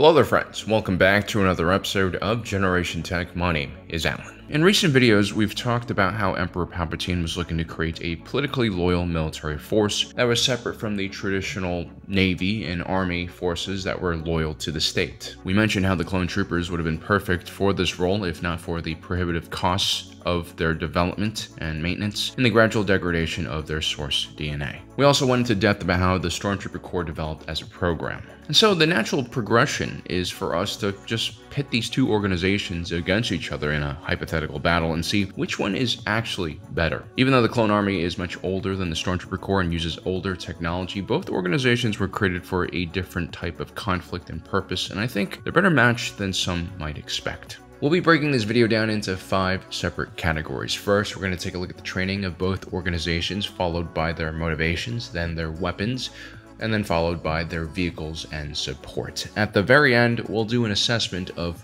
Hello there friends, welcome back to another episode of Generation Tech. My name is Alan. In recent videos, we've talked about how Emperor Palpatine was looking to create a politically loyal military force that was separate from the traditional Navy and Army forces that were loyal to the state. We mentioned how the clone troopers would have been perfect for this role if not for the prohibitive costs of their development and maintenance and the gradual degradation of their source DNA. We also went into depth about how the Stormtrooper Corp developed as a program. And so the natural progression is for us to just pit these two organizations against each other in a hypothetical battle and see which one is actually better. Even though the clone army is much older than the Stormtrooper Corps and uses older technology, both organizations were created for a different type of conflict and purpose, and I think they're better matched than some might expect. We'll be breaking this video down into 5 separate categories. First, we're going to take a look at the training of both organizations, followed by their motivations, then their weapons, and then followed by their vehicles and support. At the very end, we'll do an assessment of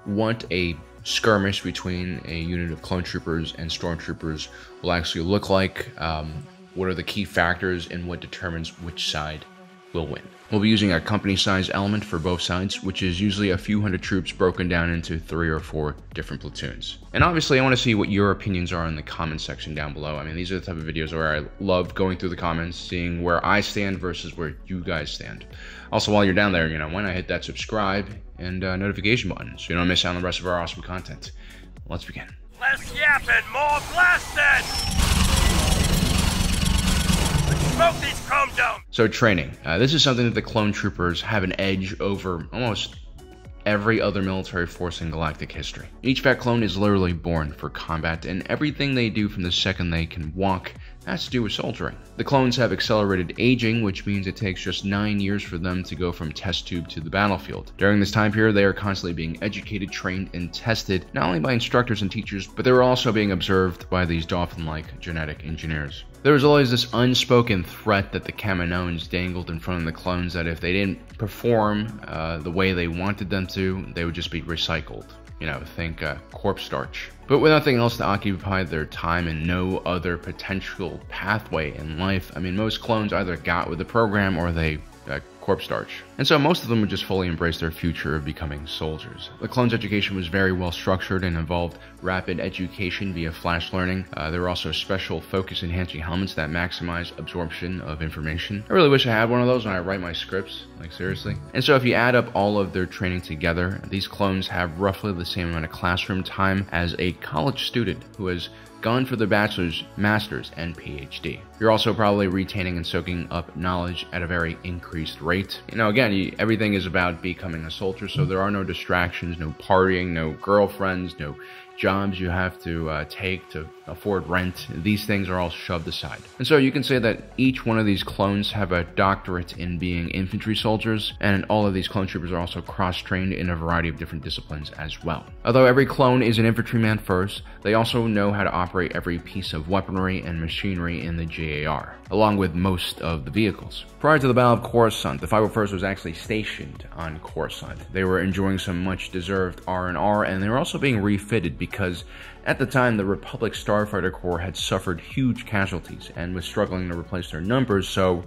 what a skirmish between a unit of clone troopers and stormtroopers will actually look like, what are the key factors, and what determines which side will win. We'll be using a company size element for both sides, which is usually a few hundred troops broken down into 3 or 4 different platoons. And obviously I want to see what your opinions are in the comment section down below. I mean, these are the type of videos where I love going through the comments, seeing where I stand versus where you guys stand. Also, while you're down there, why not hit that subscribe and notification button so you don't miss out on the rest of our awesome content. Let's begin. Less yapping, more blasting! Smoke these chrome domes! So training. This is something that the clone troopers have an edge over almost every other military force in galactic history. Each fat clone is literally born for combat, and everything they do from the second they can walk has to do with soldiering. The clones have accelerated aging, which means it takes just 9 years for them to go from test tube to the battlefield. During this time period, they are constantly being educated, trained, and tested, not only by instructors and teachers, but they were also being observed by these dolphin-like genetic engineers. There was always this unspoken threat that the Kaminoans dangled in front of the clones that if they didn't perform the way they wanted them to, they would just be recycled. Think corpse starch. But with nothing else to occupy their time and no other potential pathway in life, most clones either got with the program or they corpse starch. And so most of them would just fully embrace their future of becoming soldiers. The clones' education was very well structured and involved rapid education via flash learning. There were also special focus enhancing helmets that maximize absorption of information. I really wish I had one of those when I write my scripts, like seriously. And so if you add up all of their training together, these clones have roughly the same amount of classroom time as a college student who has gone for the bachelor's, master's, and PhD. You're also probably retaining and soaking up knowledge at a very increased rate. Again, everything is about becoming a soldier, so there are no distractions, no partying, no girlfriends, no jobs you have to take to afford rent. These things are all shoved aside. And so you can say that each one of these clones have a doctorate in being infantry soldiers, and all of these clone troopers are also cross-trained in a variety of different disciplines as well. Although every clone is an infantryman first, they also know how to operate every piece of weaponry and machinery in the JAR, along with most of the vehicles. Prior to the Battle of Coruscant, the 501st was actually stationed on Coruscant. They were enjoying some much-deserved R&R, and they were also being refitted because at the time the Republic Starfighter Corps had suffered huge casualties and was struggling to replace their numbers, so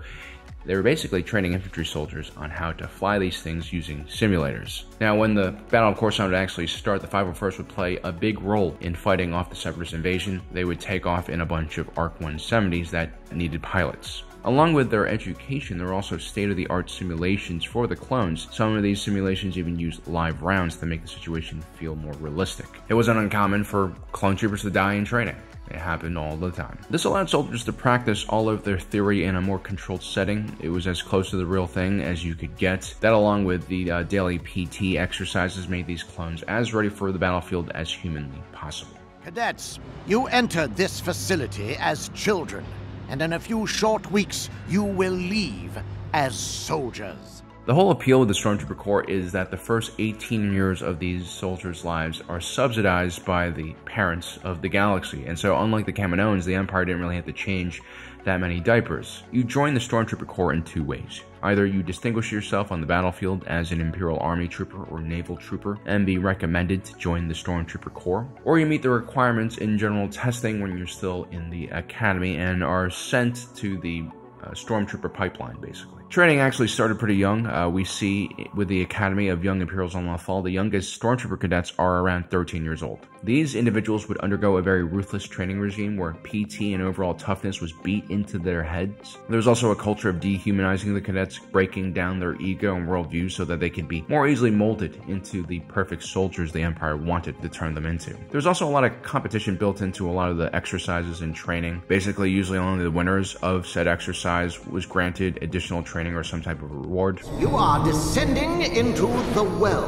they were basically training infantry soldiers on how to fly these things using simulators. Now, when the Battle of Coruscant would actually start, the 501st would play a big role in fighting off the Separatist invasion. They would take off in a bunch of ARC-170s that needed pilots. Along with their education, there are also state-of-the-art simulations for the clones. Some of these simulations even use live rounds to make the situation feel more realistic. It wasn't uncommon for clone troopers to die in training. It happened all the time. This allowed soldiers to practice all of their theory in a more controlled setting. It was as close to the real thing as you could get. That, along with the daily PT exercises, made these clones as ready for the battlefield as humanly possible. Cadets, you entered this facility as children, and in a few short weeks, you will leave as soldiers. The whole appeal of the Stormtrooper Corps is that the first 18 years of these soldiers' lives are subsidized by the parents of the galaxy, and so unlike the Kaminoans, the Empire didn't really have to change that many diapers. You join the Stormtrooper Corps in 2 ways. Either you distinguish yourself on the battlefield as an Imperial Army trooper or naval trooper and be recommended to join the Stormtrooper Corps, or you meet the requirements in general testing when you're still in the academy and are sent to the Stormtrooper pipeline, basically. Training actually started pretty young. We see with the Academy of Young Imperials on Lothal, the youngest Stormtrooper cadets are around 13 years old. These individuals would undergo a very ruthless training regime where PT and overall toughness was beat into their heads. There was also a culture of dehumanizing the cadets, breaking down their ego and worldview so that they could be more easily molded into the perfect soldiers the Empire wanted to turn them into. There was also a lot of competition built into a lot of the exercises and training. Basically, usually only the winners of said exercise was granted additional training or some type of reward. You are descending into the well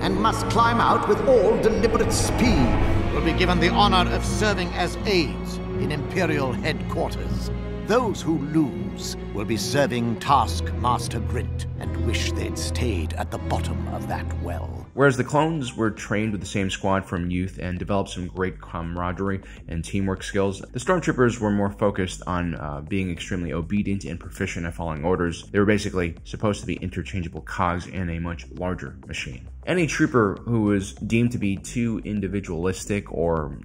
and must climb out with all deliberate speed. You'll be given the honor of serving as aides in Imperial headquarters. Those who lose will be serving Taskmaster Grit and wish they'd stayed at the bottom of that well. Whereas the clones were trained with the same squad from youth and developed some great camaraderie and teamwork skills, the Stormtroopers were more focused on being extremely obedient and proficient at following orders. They were basically supposed to be interchangeable cogs in a much larger machine. Any trooper who was deemed to be too individualistic or,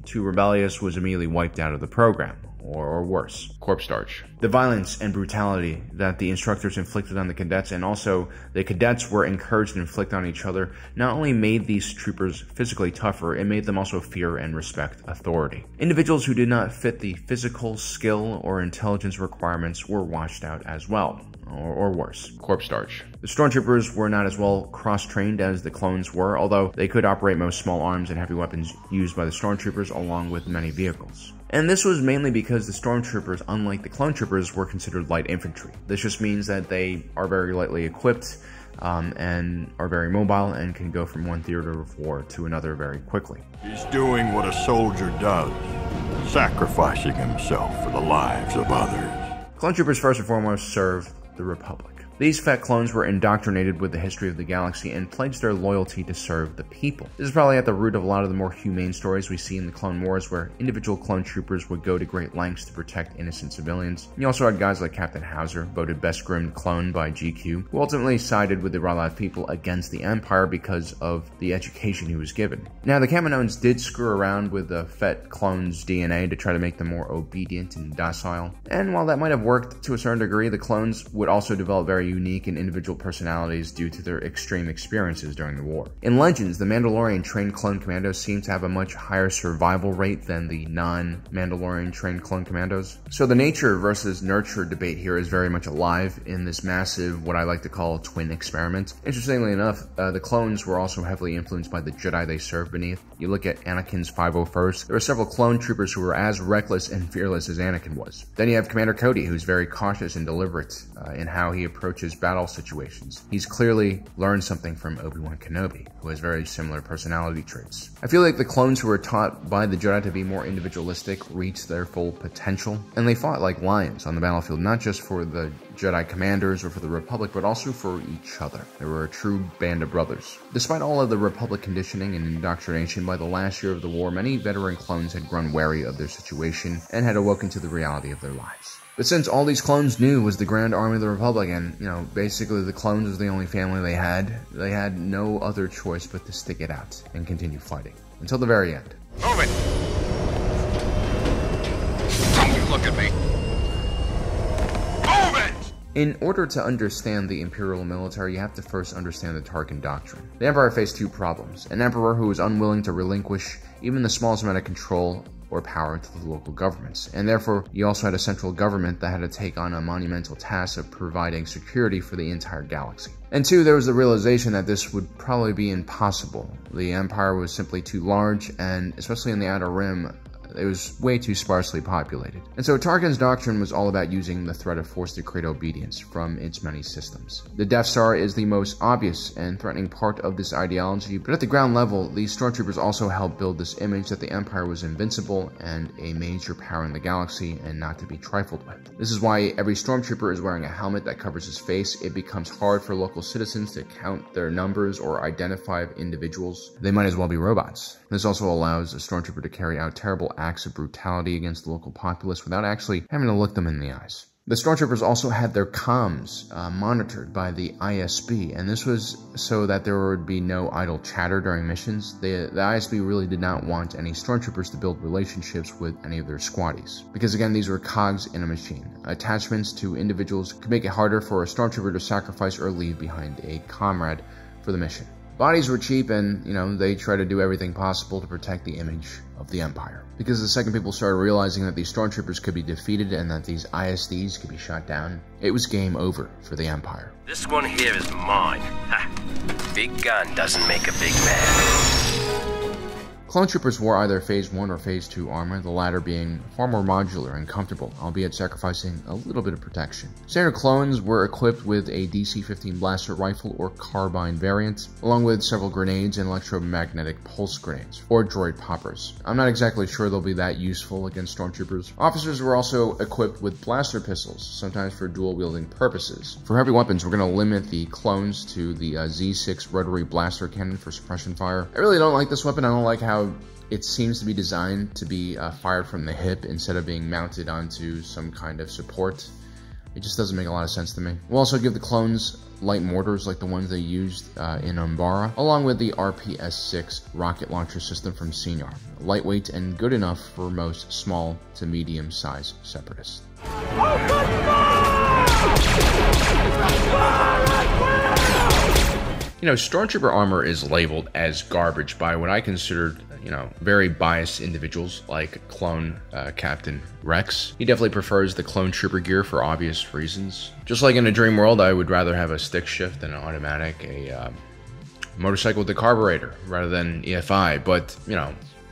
too rebellious was immediately wiped out of the program. Or worse, corpse starch. The violence and brutality that the instructors inflicted on the cadets and also the cadets were encouraged to inflict on each other not only made these troopers physically tougher, it made them also fear and respect authority. Individuals who did not fit the physical, skill, or intelligence requirements were washed out as well. Or worse, corpse starch. The Stormtroopers were not as well cross-trained as the clones were, although they could operate most small arms and heavy weapons used by the Stormtroopers along with many vehicles. And this was mainly because the Stormtroopers, unlike the clone troopers, were considered light infantry. This just means that they are very lightly equipped and are very mobile and can go from one theater of war to another very quickly. He's doing what a soldier does, sacrificing himself for the lives of others. Clone troopers first and foremost serve the Republic. These fat clones were indoctrinated with the history of the galaxy and pledged their loyalty to serve the people. This is probably at the root of a lot of the more humane stories we see in the Clone Wars, where individual clone troopers would go to great lengths to protect innocent civilians. You also had guys like Captain Hauser, voted best groomed clone by GQ, who ultimately sided with the R'hllor people against the Empire because of the education he was given. Now, the Kaminoans did screw around with the Fett clones' DNA to try to make them more obedient and docile. And while that might have worked to a certain degree, the clones would also develop very unique and individual personalities due to their extreme experiences during the war. In Legends, the Mandalorian trained clone commandos seem to have a much higher survival rate than the non-Mandalorian trained clone commandos. So the nature versus nurture debate here is very much alive in this massive, what I like to call, twin experiment. Interestingly enough, the clones were also heavily influenced by the Jedi they served beneath. You look at Anakin's 501st, there were several clone troopers who were as reckless and fearless as Anakin was. Then you have Commander Cody, who's very cautious and deliberate in how he approaches battle situations. He's clearly learned something from Obi-Wan Kenobi, who has very similar personality traits. I feel like the clones who were taught by the Jedi to be more individualistic reached their full potential, and they fought like lions on the battlefield, not just for the Jedi commanders or for the Republic, but also for each other. They were a true band of brothers. Despite all of the Republic conditioning and indoctrination, by the last year of the war, many veteran clones had grown wary of their situation and had awoken to the reality of their lives. But since all these clones knew was the Grand Army of the Republic, and, basically the clones was the only family they had no other choice but to stick it out and continue fighting. Until the very end. Move it! Don't you look at me! Move it! In order to understand the Imperial military, you have to first understand the Tarkin Doctrine. The Empire faced two problems: an emperor who was unwilling to relinquish even the smallest amount of control or power to the local governments, and therefore you also had a central government that had to take on a monumental task of providing security for the entire galaxy. And two, there was the realization that this would probably be impossible. The Empire was simply too large, and especially in the Outer Rim, it was way too sparsely populated. And so Tarkin's doctrine was all about using the threat of force to create obedience from its many systems. The Death Star is the most obvious and threatening part of this ideology, but at the ground level, these Stormtroopers also helped build this image that the Empire was invincible and a major power in the galaxy and not to be trifled with. This is why every Stormtrooper is wearing a helmet that covers his face. It becomes hard for local citizens to count their numbers or identify individuals. They might as well be robots. This also allows a Stormtrooper to carry out terrible acts of brutality against the local populace without actually having to look them in the eyes. The Stormtroopers also had their comms monitored by the ISB, and this was so that there would be no idle chatter during missions. The ISB really did not want any Stormtroopers to build relationships with any of their squaddies, because again, these were cogs in a machine. Attachments to individuals could make it harder for a Stormtrooper to sacrifice or leave behind a comrade for the mission. Bodies were cheap, and, they tried to do everything possible to protect the image of the Empire. Because the second people started realizing that these Stormtroopers could be defeated and that these ISDs could be shot down, it was game over for the Empire. This one here is mine. Ha! Big gun doesn't make a big man. Clone Troopers wore either Phase 1 or Phase 2 armor, the latter being far more modular and comfortable, albeit sacrificing a little bit of protection. Standard clones were equipped with a DC-15 blaster rifle or carbine variant, along with several grenades and electromagnetic pulse grenades, or droid poppers. I'm not exactly sure they'll be that useful against Stormtroopers. Officers were also equipped with blaster pistols, sometimes for dual-wielding purposes. For heavy weapons, we're going to limit the clones to the Z6 rotary blaster cannon for suppression fire. I really don't like this weapon. I don't like how it seems to be designed to be fired from the hip instead of being mounted onto some kind of support. It just doesn't make a lot of sense to me. We'll also give the clones light mortars like the ones they used in Umbara, along with the RPS-6 rocket launcher system from Senior. Lightweight and good enough for most small to medium-sized separatists. Stormtrooper armor is labeled as garbage by what I considered, very biased individuals like Clone Captain Rex. He definitely prefers the Clone Trooper gear for obvious reasons. Just like in a dream world, I would rather have a stick shift than an automatic, a motorcycle with a carburetor rather than EFI, but,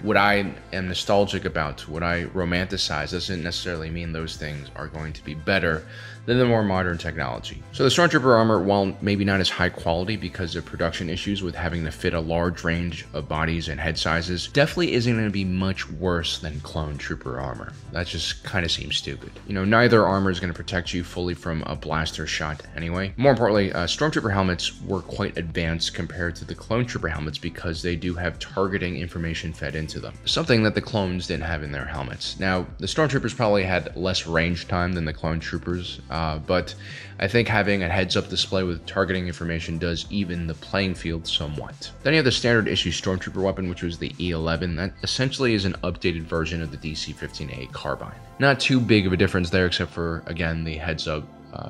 what I am nostalgic about, what I romanticize, doesn't necessarily mean those things are going to be better than the more modern technology. So the Stormtrooper armor, while maybe not as high quality because of production issues with having to fit a large range of bodies and head sizes, definitely isn't going to be much worse than Clone Trooper armor. That just kind of seems stupid. Neither armor is going to protect you fully from a blaster shot anyway. More importantly, Stormtrooper helmets were quite advanced compared to the Clone Trooper helmets because they do have targeting information fed into them, something that the clones didn't have in their helmets. Now, the Stormtroopers probably had less range time than the Clone Troopers, but I think having a heads-up display with targeting information does even the playing field somewhat. Then you have the standard issue Stormtrooper weapon, which was the E11. That essentially is an updated version of the DC-15A carbine. Not too big of a difference there, except for, again, the heads-up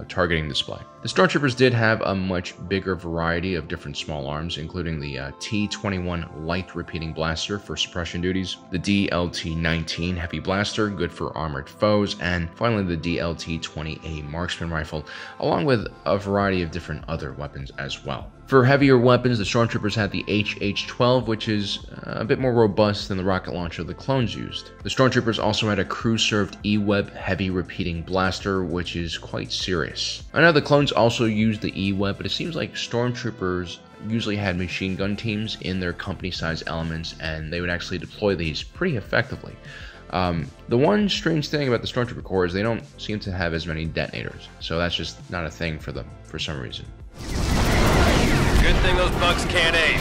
targeting display. The Stormtroopers did have a much bigger variety of different small arms, including the T-21 light repeating blaster for suppression duties, the DLT-19 heavy blaster, good for armored foes, and finally the DLT-20A marksman rifle, along with a variety of different other weapons as well. For heavier weapons, the Stormtroopers had the HH-12, which is a bit more robust than the rocket launcher the clones used. The Stormtroopers also had a crew-served E-Web heavy repeating blaster, which is quite serious. I know the clones also used the E-Web, but it seems like Stormtroopers usually had machine gun teams in their company-sized elements, and they would actually deploy these pretty effectively. The one strange thing about the Stormtrooper Corps is they don't seem to have as many detonators, so that's just not a thing for them for some reason. Good thing those bugs can't aim.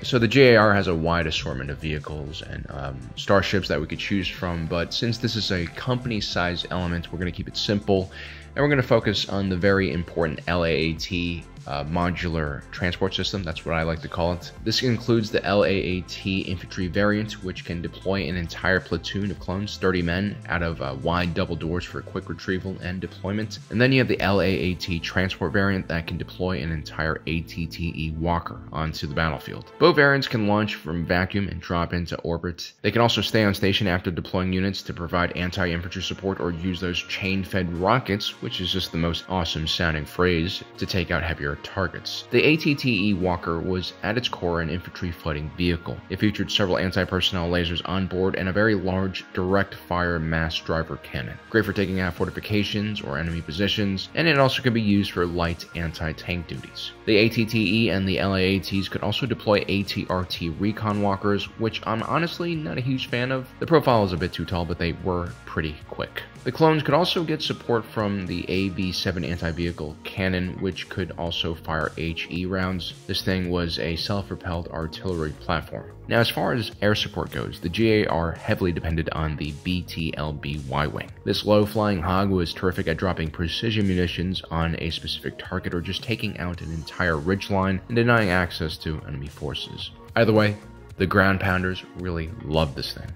So the JAR has a wide assortment of vehicles and starships that we could choose from, but since this is a company-sized element, we're going to keep it simple, and we're going to focus on the very important LAAT modular transport system. That's what I like to call it. This includes the LAAT infantry variant, which can deploy an entire platoon of clones, 30 men, out of wide double doors for quick retrieval and deployment. And then you have the LAAT transport variant that can deploy an entire ATTE walker onto the battlefield. Both variants can launch from vacuum and drop into orbit. They can also stay on station after deploying units to provide anti-infantry support or use those chain-fed rockets, which is just the most awesome sounding phrase, to take out heavier targets. The ATTE Walker was at its core an infantry fighting vehicle. It featured several anti-personnel lasers on board and a very large direct-fire mass driver cannon. Great for taking out fortifications or enemy positions, and it also could be used for light anti-tank duties. The ATTE and the LAATs could also deploy ATRT recon walkers, which I'm honestly not a huge fan of. The profile is a bit too tall, but they were pretty quick. The clones could also get support from the AB-7 anti-vehicle cannon, which could also fire HE rounds. This thing was a self-propelled artillery platform. Now, as far as air support goes, the GAR heavily depended on the BTLB Y-Wing. This low-flying hog was terrific at dropping precision munitions on a specific target or just taking out an entire ridgeline and denying access to enemy forces. Either way, the ground pounders really loved this thing.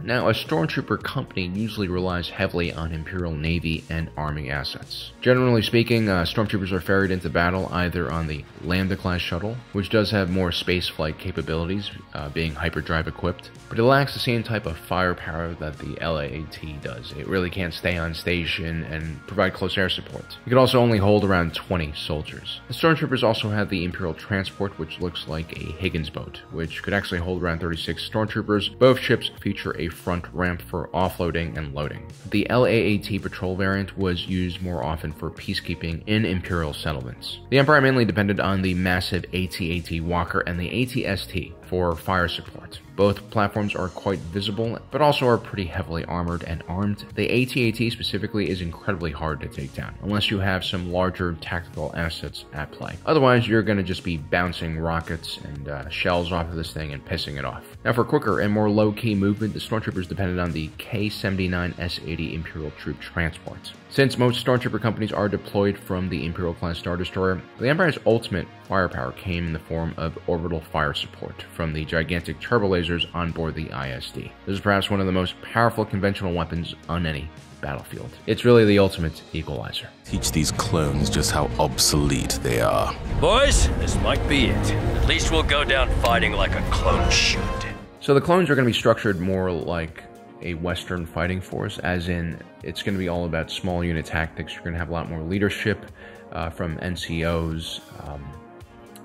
Now, a Stormtrooper company usually relies heavily on Imperial Navy and Army assets. Generally speaking, Stormtroopers are ferried into battle either on the Lambda-class shuttle, which does have more spaceflight capabilities, being hyperdrive equipped, but it lacks the same type of firepower that the LAAT does. It really can't stay on station and provide close air support. It could also only hold around 20 soldiers. The Stormtroopers also have the Imperial Transport, which looks like a Higgins boat, which could actually hold around 36 Stormtroopers. Both ships feature a front ramp for offloading and loading. The LAAT patrol variant was used more often for peacekeeping in Imperial settlements. The Empire mainly depended on the massive AT-AT Walker and the AT-ST for fire support. Both platforms are quite visible, but also are pretty heavily armored and armed. The AT-AT specifically is incredibly hard to take down, unless you have some larger tactical assets at play. Otherwise, you're going to just be bouncing rockets and shells off of this thing and pissing it off. Now, for quicker and more low-key movement, the Stormtroopers depended on the K-79 S-80 Imperial Troop Transports. Since most Stormtrooper companies are deployed from the Imperial-class Star Destroyer, the Empire's ultimate firepower came in the form of orbital fire support from the gigantic turbo lasers on board the ISD. This is perhaps one of the most powerful conventional weapons on any battlefield. It's really the ultimate equalizer. Teach these clones just how obsolete they are. Boys, this might be it. At least we'll go down fighting like a clone should. So the clones are going to be structured more like a Western fighting force, as in it's going to be all about small unit tactics. You're going to have a lot more leadership from NCOs.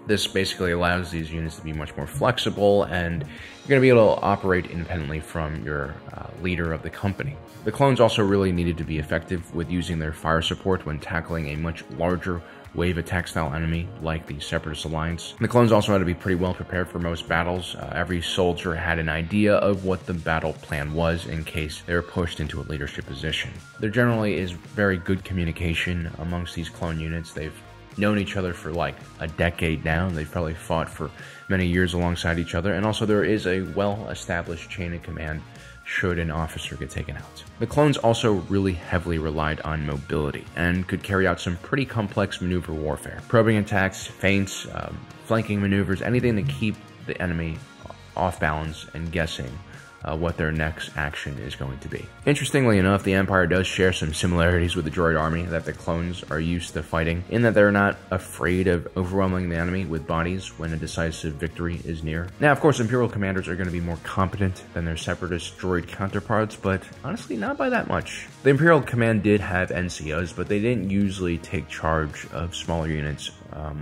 This basically allows these units to be much more flexible, and you're going to be able to operate independently from your leader of the company. The clones also really needed to be effective with using their fire support when tackling a much larger wave attack style enemy like the Separatist Alliance. The clones also had to be pretty well prepared for most battles. Every soldier had an idea of what the battle plan was in case they were pushed into a leadership position. There generally is very good communication amongst these clone units. They've known each other for like a decade now, and they've probably fought for many years alongside each other, and also there is a well-established chain of command should an officer get taken out. The clones also really heavily relied on mobility and could carry out some pretty complex maneuver warfare. Probing attacks, feints, flanking maneuvers, anything to keep the enemy off balance and guessing what their next action is going to be. Interestingly enough, the Empire does share some similarities with the droid army that the clones are used to fighting, in that they're not afraid of overwhelming the enemy with bodies when a decisive victory is near. Now, of course, Imperial commanders are going to be more competent than their Separatist droid counterparts, but honestly, not by that much. The Imperial command did have NCOs, but they didn't usually take charge of smaller units,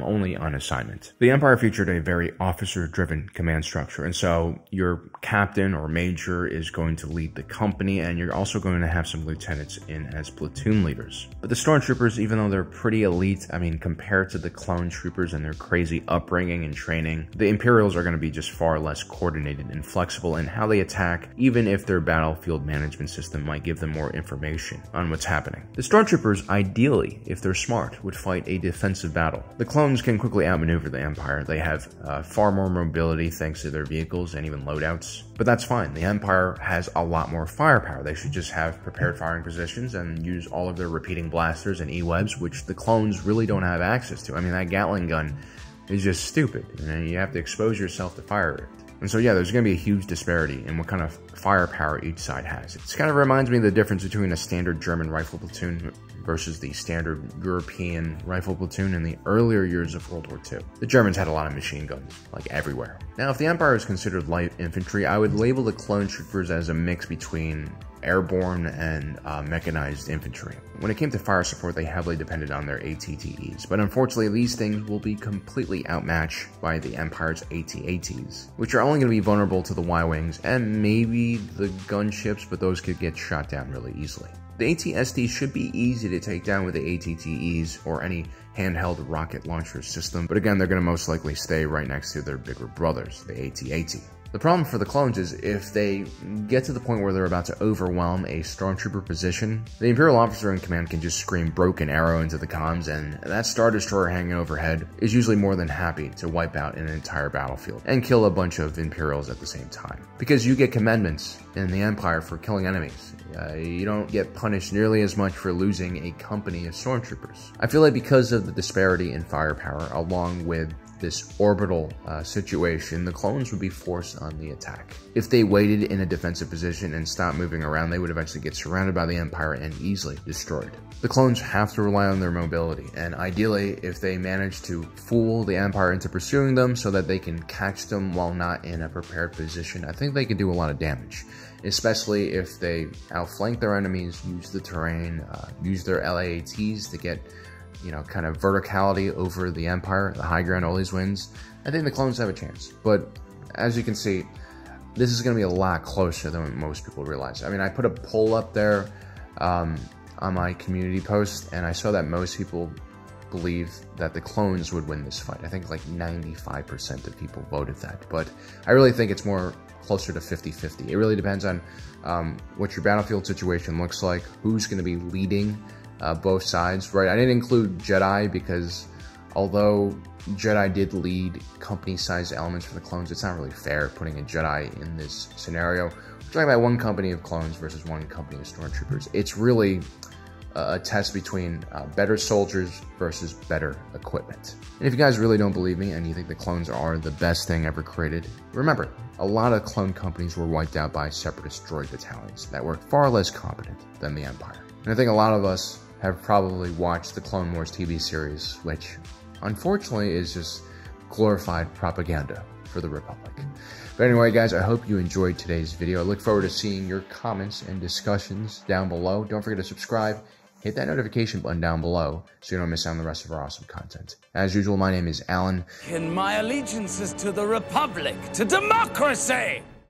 only on assignment. The Empire featured a very officer-driven command structure, and so your captain or major is going to lead the company, and you're also going to have some lieutenants in as platoon leaders. But the Stormtroopers, even though they're pretty elite, I mean, compared to the clone troopers and their crazy upbringing and training, the Imperials are going to be just far less coordinated and flexible in how they attack, even if their battlefield management system might give them more information on what's happening. The Stormtroopers, ideally, if they're smart, would fight a defensive battle. The clones can quickly outmaneuver the Empire. They have far more mobility thanks to their vehicles and even loadouts. But that's fine. The Empire has a lot more firepower. They should just have prepared firing positions and use all of their repeating blasters and E-webs, which the clones really don't have access to. I mean, that Gatling gun is just stupid. You have to expose yourself to fire it. And so yeah, there's going to be a huge disparity in what kind of firepower each side has. It kind of reminds me of the difference between a standard German rifle platoon versus the standard European rifle platoon in the earlier years of World War II. The Germans had a lot of machine guns, like everywhere. Now, if the Empire is considered light infantry, I would label the clone troopers as a mix between airborne and mechanized infantry. When it came to fire support, they heavily depended on their AT-ATs, but unfortunately these things will be completely outmatched by the Empire's AT-ATs, which are only going to be vulnerable to the Y-Wings and maybe the gunships, but those could get shot down really easily. The AT-ST should be easy to take down with the AT-TEs or any handheld rocket launcher system, but again, they're going to most likely stay right next to their bigger brothers, the AT-AT. The problem for the clones is if they get to the point where they're about to overwhelm a Stormtrooper position, the Imperial officer in command can just scream broken arrow into the comms, and that Star Destroyer hanging overhead is usually more than happy to wipe out an entire battlefield and kill a bunch of Imperials at the same time. Because you get commendments in the Empire for killing enemies. You don't get punished nearly as much for losing a company of Stormtroopers. I feel like because of the disparity in firepower, along with this orbital situation, the clones would be forced on the attack. If they waited in a defensive position and stopped moving around, they would eventually get surrounded by the Empire and easily destroyed. The clones have to rely on their mobility, and ideally, if they manage to fool the Empire into pursuing them so that they can catch them while not in a prepared position, I think they could do a lot of damage. Especially if they outflank their enemies, use the terrain, use their LAATs to get, you know, kind of verticality over the Empire, the high ground always wins. I think the clones have a chance. But as you can see, this is going to be a lot closer than most people realize. I mean, I put a poll up there on my community post, and I saw that most people believe that the clones would win this fight. I think like 95% of people voted that. But I really think it's more closer to 50-50. It really depends on what your battlefield situation looks like, who's going to be leading both sides, right? I didn't include Jedi because although Jedi did lead company-sized elements for the clones, it's not really fair putting a Jedi in this scenario. We're talking about one company of clones versus one company of Stormtroopers. It's really a test between better soldiers versus better equipment. And if you guys really don't believe me and you think the clones are the best thing ever created, remember, a lot of clone companies were wiped out by separatist droid battalions that were far less competent than the Empire. And I think a lot of us have probably watched the Clone Wars TV series, which unfortunately is just glorified propaganda for the Republic. But anyway, guys, I hope you enjoyed today's video. I look forward to seeing your comments and discussions down below. Don't forget to subscribe, hit that notification button down below so you don't miss out on the rest of our awesome content. As usual, my name is Alan. And my allegiance is to the Republic, to democracy!